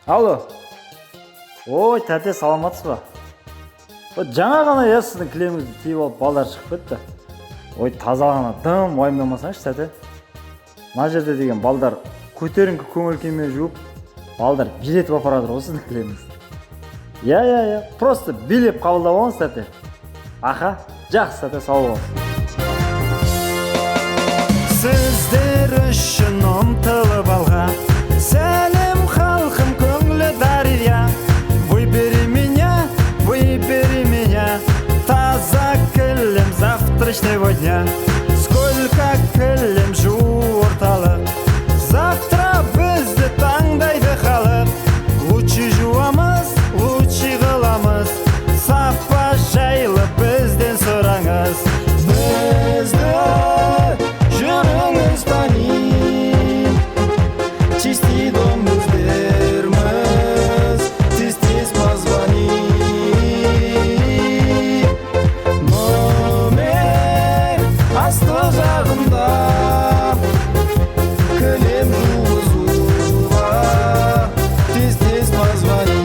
Алло. Ой, тәте, саламатсыз ба? Жаңа ғана сіздің кілеміңізді киіп алып балдар шығып кетті. Ой, тазалығына дым уайымдамасаңызшы, тәте. Мына жерде деген балдар көтеріңкі көңіл күймен жуып, балдар билетіп апаратыр ғой сіздің кілеміңізді. Я, просто билеп қабылдап алыңыз, тәте. Аха, жақсы, тәте, сау болыңыз. Сіздер үшін ұмтылып алға, сәлем халқым, көңілі дария. Выбери меня, таза кілем завтрашнего дня. Сколько кілем жуу орталық, завтра бізді таңдайды халық. Лучше жуамыз, лучше қыламыз, сапа жайлы бізден сұраңыз. Бізді жүріңіз тани, чисти дом біздерміз, тез позвони. Номер асты жағында, кілем жуызуға, тез позвони.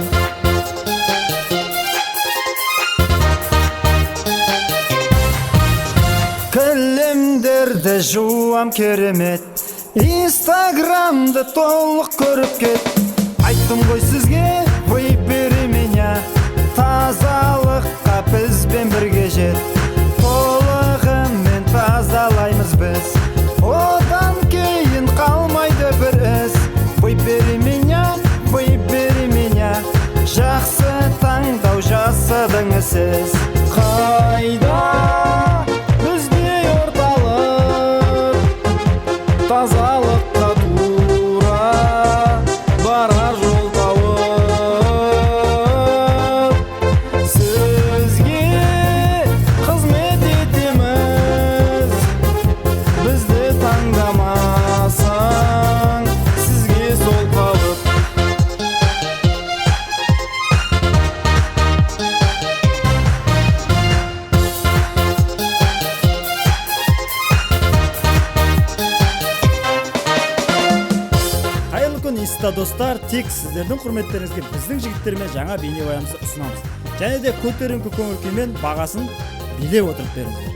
Кілемдерді жуам керемет, инстаграмды толық көріп кет. Айттым ғой сізге, выбери меня, тазалыққа бізбен бірге жет. Толығымен тазалаймыз біз, одан кейін қалмайды бір іс. Выбери меня, жақсы таңдау жасадыңыз сіз. Қайда бізде орталық, тазалыққа тура барар жол тауып. Сізге қызмет етеміз, бізді таңдамасаң, сізге сол қалып. Қайырлы күн, инста достар, тек сіздердің құрметтеріңізге біздің жігіттермен жаңа бейнебаянымызды ұсынамыз. Және де көтеріңкі көңіл күймен бағасын билеп отырып беріңіздер.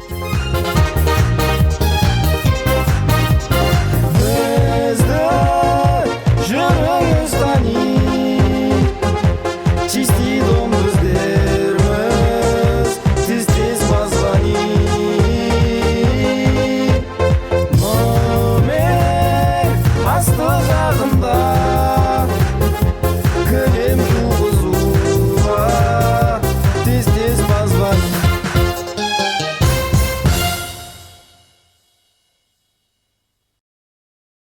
Бізді